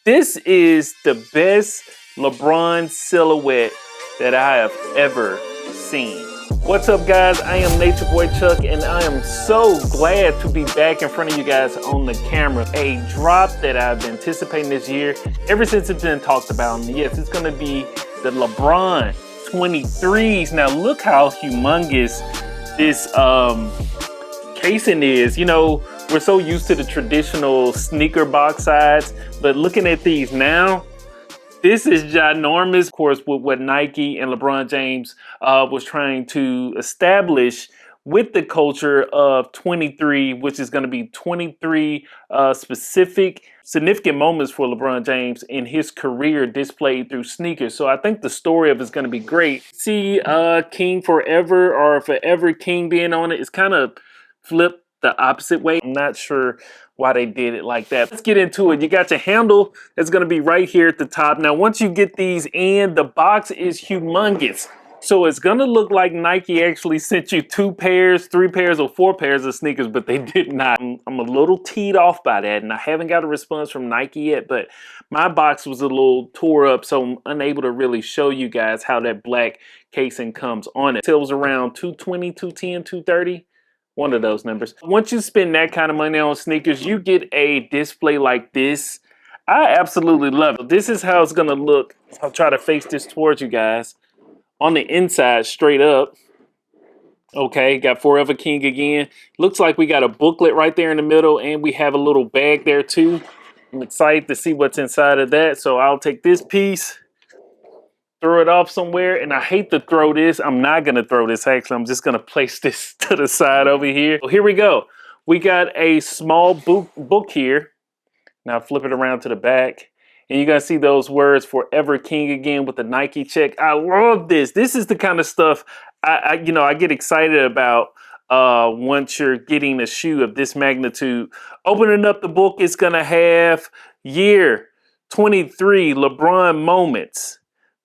This is the best LeBron silhouette that I have ever seen. What's up, guys? I am Nature Boy Chuck, and I am so glad to be back in front of you guys on the camera. A drop that I've been anticipating this year ever since it's been talked about. And yes, it's going to be the LeBron 23s. Now look how humongous this casing is. You know, we're so used to the traditional sneaker box sides, but looking at these now, this is ginormous. Of course, with what Nike and LeBron James was trying to establish with the culture of 23, which is going to be 23 specific significant moments for LeBron James in his career displayed through sneakers. So I think the story of it is going to be great. See King Forever or Forever King being on it is kind of flipped the opposite way. I'm not sure why they did it like that. Let's get into it. You got your handle that's going to be right here at the top. Now, once you get these in, the box is humongous. So it's going to look like Nike actually sent you 2 pairs, 3 pairs, or 4 pairs of sneakers, but they did not. I'm a little teed off by that, and I haven't got a response from Nike yet, but my box was a little tore up, so I'm unable to really show you guys how that black casing comes on it. It was around $220, $210, $230. One of those numbers. Once you spend that kind of money on sneakers, you get a display like this. I absolutely love it. This is how it's gonna look. I'll try to face this towards you guys. On the inside, straight up. Okay, got Forever King again. Looks like we got a booklet right there in the middle, and we have a little bag there too. I'm excited to see what's inside of that. So I'll take this piece, throw it off somewhere, and I hate to throw this. I'm not gonna throw this, actually. I'm just gonna place this to the side over here. So here we go. We got a small book here. Now flip it around to the back, and you're gonna see those words Forever King again with the Nike check. I love this. This is the kind of stuff I get excited about once you're getting a shoe of this magnitude. Opening up the book, it's gonna have year 23 LeBron moments.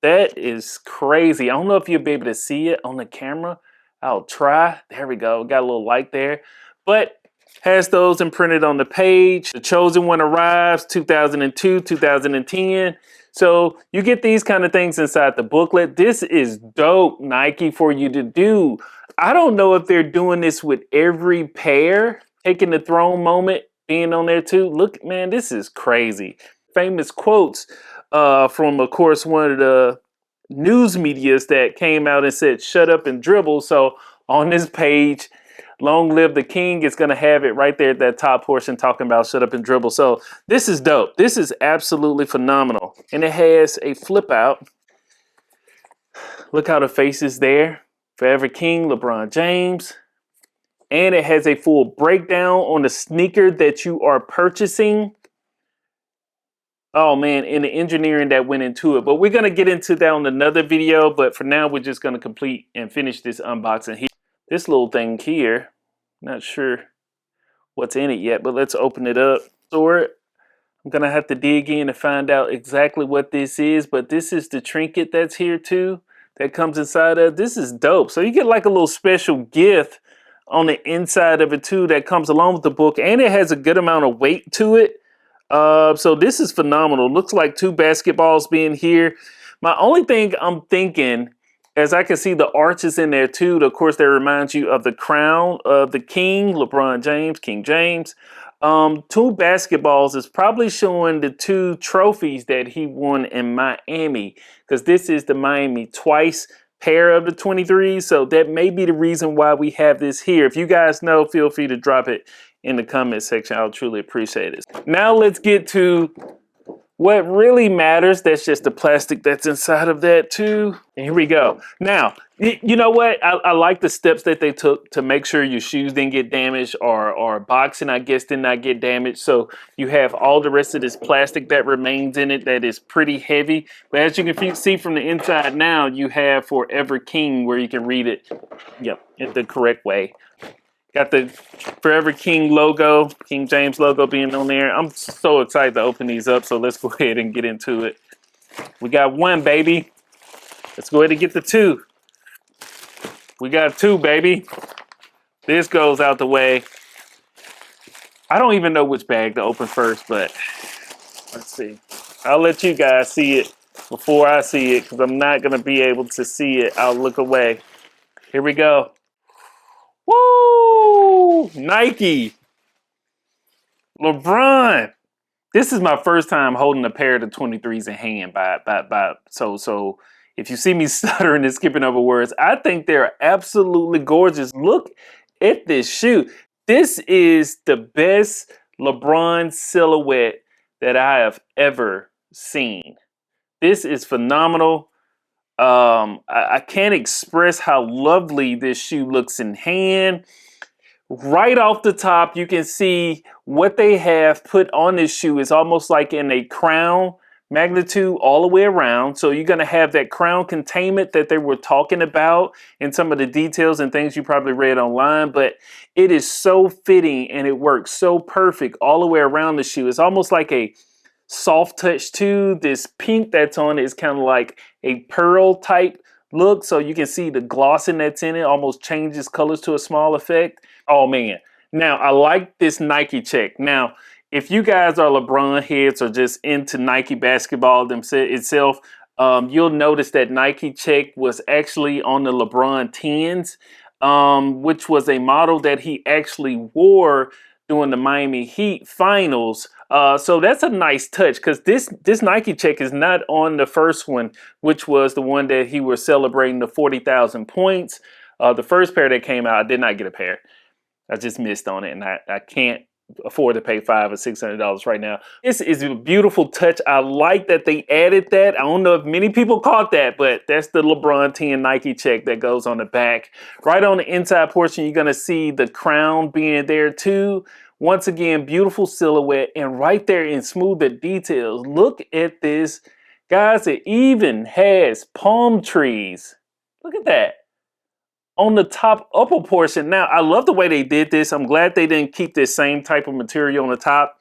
That is crazy. I don't know if you'll be able to see it on the camera. I'll try. There we go. Got a little light there. But has those imprinted on the page. The chosen one arrives 2002, 2010. So you get these kind of things inside the booklet. This is dope, Nike, for you to do. I don't know if they're doing this with every pair. Taking the throne moment being on there too. Look, man, this is crazy. Famous quotes from, of course, one of the news medias that came out and said, "Shut up and dribble." So on this page, "Long live the king," is going to have it right there at that top portion talking about shut up and dribble. So this is dope. This is absolutely phenomenal. And it has a flip out. Look how the face is there. Forever King, LeBron James. And it has a full breakdown on the sneaker that you are purchasing. Oh man, and the engineering that went into it. But we're going to get into that on another video. But for now, we're just going to complete and finish this unboxing here. This little thing here, not sure what's in it yet, but let's open it up. So I'm going to have to dig in to find out exactly what this is. But this is the trinket that's here too, that comes inside of. This is dope. So you get like a little special gift on the inside of it too that comes along with the book. And it has a good amount of weight to it. So this is phenomenal. Looks like 2 basketballs being here. My only thing I'm thinking, as I can see the arches in there too, of course, that reminds you of the crown of the king, LeBron James, King James. 2 basketballs is probably showing the 2 trophies that he won in Miami, because this is the Miami twice pair of the 23s. So that may be the reason why we have this here. If you guys know, feel free to drop it in the comment section. I'll truly appreciate it. Now let's get to what really matters. That's just the plastic that's inside of that too. And here we go. Now, you know what? I like the steps that they took to make sure your shoes didn't get damaged, or boxing, I guess, did not get damaged. So you have all the rest of this plastic that remains in it that is pretty heavy. But as you can see from the inside now, you have Forever King, where you can read it, yep, in the correct way. Got the Forever King logo, King James logo being on there. I'm so excited to open these up, so let's go ahead and get into it. We got 1, baby. Let's go ahead and get the 2. We got 2, baby. This goes out the way. I don't even know which bag to open first, but let's see. I'll let you guys see it before I see it because I'm not going to be able to see it. I'll look away. Here we go. Woo! Nike. LeBron. This is my first time holding a pair of the 23s in hand. So if you see me stuttering and skipping over words, I think they're absolutely gorgeous. Look at this shoe. This is the best LeBron silhouette that I have ever seen. This is phenomenal. I can't express how lovely this shoe looks in hand. Right off the top, you can see what they have put on this shoe is almost like in a crown magnitude all the way around. So you're going to have that crown containment that they were talking about in some of the details and things you probably read online. But it is so fitting and it works so perfect all the way around the shoe. It's almost like a soft touch too. This pink that's on it is kind of like a pearl type look. So you can see the glossing that's in it almost changes colors to a small effect. Oh man. Now I like this Nike check. Now, if you guys are LeBron heads or just into Nike basketball itself, you'll notice that Nike check was actually on the LeBron 10s, which was a model that he actually wore during the Miami Heat finals. So that's a nice touch because this Nike check is not on the first one, which was the one that he was celebrating the 40,000 points. The first pair that came out, I did not get a pair. I just missed on it, and I can't afford to pay $500 or $600 right now. This is a beautiful touch. I like that they added that. I don't know if many people caught that, but that's the LeBron 10 Nike check that goes on the back. Right on the inside portion, you're going to see the crown being there too. Once again, beautiful silhouette, and right there in smoother details. Look at this. Guys, it even has palm trees. Look at that. On the top upper portion. Now, I love the way they did this. I'm glad they didn't keep this same type of material on the top.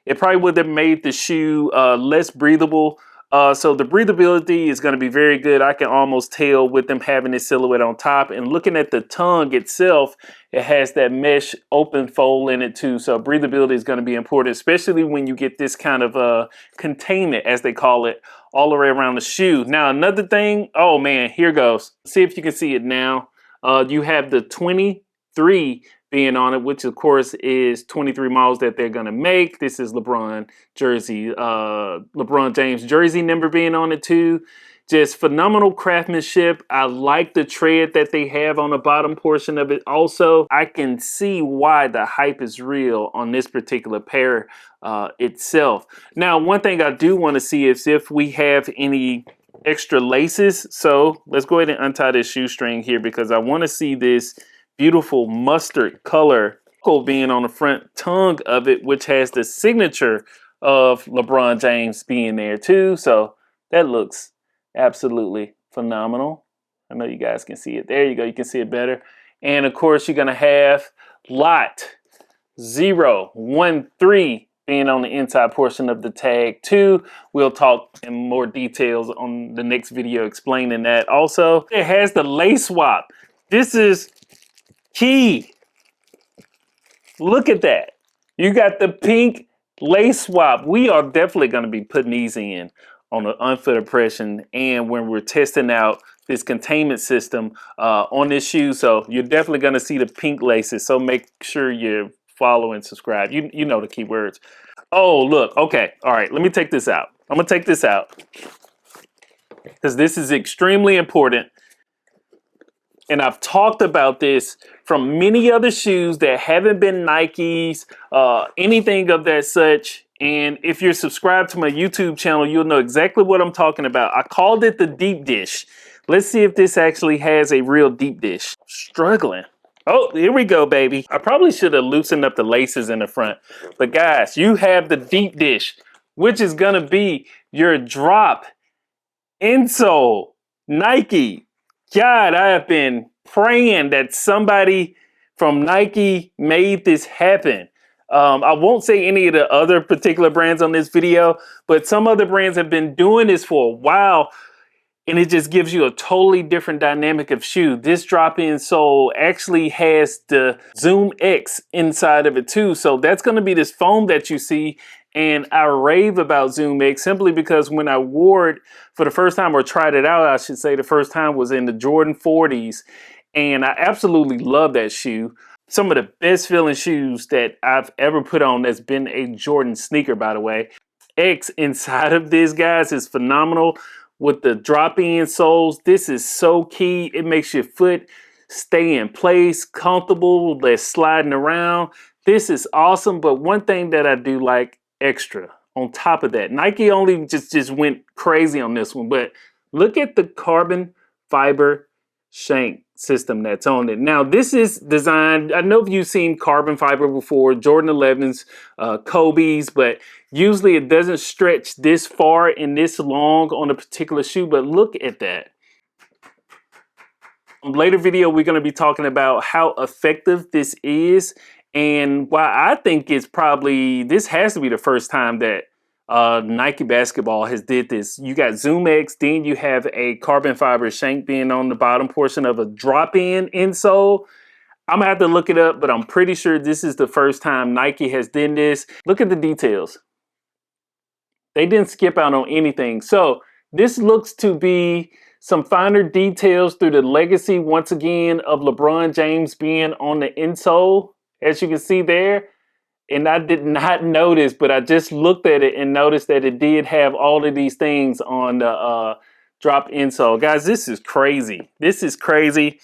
It probably would have made the shoe less breathable. So the breathability is going to be very good. I can almost tell with them having this silhouette on top. And looking at the tongue itself, it has that mesh open fold in it too. So breathability is going to be important, especially when you get this kind of containment, as they call it, all the way around the shoe. Now, another thing. Oh man, here goes. See if you can see it now. You have the 23 being on it, which of course is 23 models that they're going to make. This is LeBron jersey, LeBron James jersey number being on it too. Just phenomenal craftsmanship. I like the tread that they have on the bottom portion of it. Also, I can see why the hype is real on this particular pair itself. Now, one thing I do want to see is if we have any extra laces. So let's go ahead and untie this shoestring here because I want to see this beautiful mustard color being on the front tongue of it, which has the signature of LeBron James being there too. So that looks absolutely phenomenal. I know you guys can see it. There you go. You can see it better. And of course, you're going to have lot 013 being on the inside portion of the tag too. We'll talk in more details on the next video explaining that. Also, it has the lace swap. This is key. Look at that. You got the pink lace swap. We are definitely going to be putting these in on the unfoot oppression and when we're testing out this containment system on this shoe. So you're definitely going to see the pink laces. So make sure you follow and subscribe. You know the keywords. Oh, look. Okay. All right. Let me take this out. I'm going to take this out because this is extremely important. And I've talked about this from many other shoes that haven't been Nikes, anything of that such. And if you're subscribed to my YouTube channel, you'll know exactly what I'm talking about. I called it the deep dish. Let's see if this actually has a real deep dish. I'm struggling. Oh, here we go, baby. I probably should have loosened up the laces in the front. But guys, you have the deep dish, which is going to be your drop insole Nike. God, I have been praying that somebody from Nike made this happen. I won't say any of the other particular brands on this video, but some other brands have been doing this for a while. And it just gives you a totally different dynamic of shoe. This drop-in sole actually has the Zoom X inside of it too. So that's going to be this foam that you see. And I rave about Zoom X simply because when I wore it for the first time, or tried it out, I should say the first time, was in the Jordan 40s. And I absolutely love that shoe. Some of the best feeling shoes that I've ever put on that's been a Jordan sneaker, by the way. X inside of this, guys, is phenomenal with the drop-in soles. This is so key. It makes your foot stay in place, comfortable, less sliding around. This is awesome. But one thing that I do like extra on top of that, Nike only just went crazy on this one, but look at the carbon fiber shank system that's on it. Now, this is designed, I know you've seen carbon fiber before, Jordan 11s, Kobe's, but usually it doesn't stretch this far and this long on a particular shoe, but look at that. Later video, we're going to be talking about how effective this is and why I think it's probably, this has to be the first time that Nike basketball has did this. You got Zoom X, then you have a carbon fiber shank being on the bottom portion of a drop-in insole. I'm gonna have to look it up, but I'm pretty sure this is the first time Nike has done this. Look at the details. They didn't skip out on anything. So this looks to be some finer details through the legacy, once again, of LeBron James being on the insole, as you can see there. And I did not notice, but I just looked at it and noticed that it did have all of these things on the drop insole. Guys, this is crazy. This is crazy.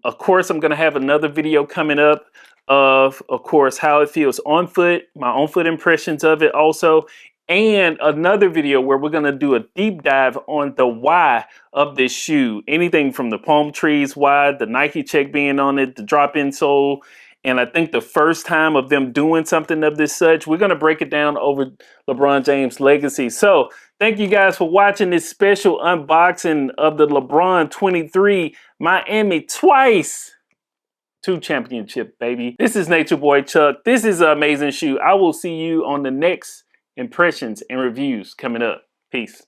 Of course, I'm going to have another video coming up of course, how it feels on foot, my on foot impressions of it also, and another video where we're going to do a deep dive on the why of this shoe. Anything from the palm trees why, the Nike check being on it, the drop insole, and I think the first time of them doing something of this such. We're going to break it down over LeBron James' legacy. So thank you guys for watching this special unboxing of the LeBron 23 Miami Twice 2 championship, baby. This is Nature Boy Chuck. This is an amazing shoe. I will see you on the next impressions and reviews coming up. Peace.